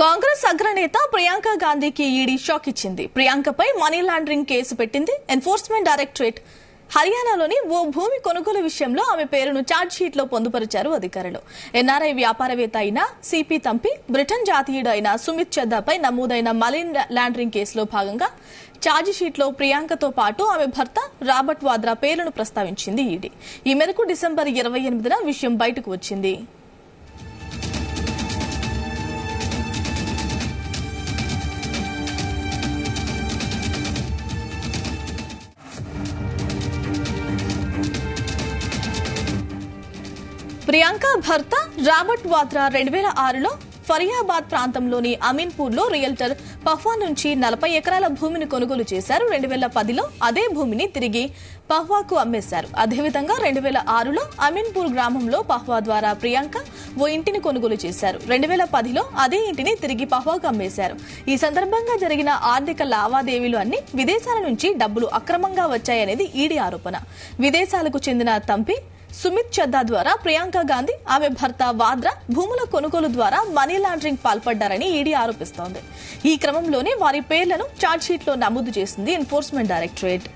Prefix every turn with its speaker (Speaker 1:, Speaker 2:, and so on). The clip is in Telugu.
Speaker 1: కాంగ్రెస్ అగ్రనేత ప్రియాంక గాంధీకి ఈడీ షాక్ ఇచ్చింది. ప్రియాంకపై మనీ లాండరింగ్ కేసు పెట్టింది ఎన్ఫోర్స్మెంట్ డైరెక్టరేట్. హర్యానాలోని ఓ భూమి కొనుగోలు విషయంలో ఆమె పేరును ఛార్జ్ షీట్ లో పొందుపరిచారు అధికారులు. ఎన్ఆర్ఐ వ్యాపారవేత్త అయిన సిపి తంపి, బ్రిటన్ జాతీయుడు అయిన సుమిత్ చద్దాపై నమోదైన మనీ లాండరింగ్ కేసులో భాగంగా ఛార్జ్ షీట్ లో ప్రియాంకతో పాటు ఆమె భర్త రాబర్ట్ వాద్రా పేర్లను ప్రస్తావించింది ఈడీ. ఈ మేరకు డిసెంబర్ 28న విషయం బయటకు వచ్చింది. ప్రియాంక భర్త రాబర్ట్ వాద్రా 2006లో ఫరియాబాద్ ప్రాంతంలోని అమీన్పూర్లో రియల్టర్ పహ్వా నుంచి 40 ఎకరాల భూమిని కొనుగోలు చేశారు. 2010లో అదే భూమిని తిరిగి పహ్వాకు అమ్మేశారు. అదేవిధంగా 2006లో అమీన్పూర్ గ్రామంలో పహ్వా ద్వారా ప్రియాంక ఓ ఇంటిని కొనుగోలు చేశారు. 2010లో అదే ఇంటిని తిరిగి పహ్వాకు అమ్మేశారు. ఈ సందర్భంగా జరిగిన ఆర్థిక లావాదేవీలు అన్ని విదేశాల నుంచి డబ్బులు అక్రమంగా వచ్చాయనేది ఈడీ ఆరోపణ. విదేశాలకు చెందిన తంపి, సుమిత్ చద్దా ద్వారా ప్రియాంక గాంధీ, ఆమె భర్త వాద్రా భూముల కొనుగోలు ద్వారా మనీ లాండరింగ్ పాల్పడ్డారని ఈడీ ఆరోపిస్తోంది. ఈ క్రమంలోనే వారి పేర్లను ఛార్జ్ షీట్ లో నమోదు చేసింది ఎన్ఫోర్స్మెంట్ డైరెక్టరేట్.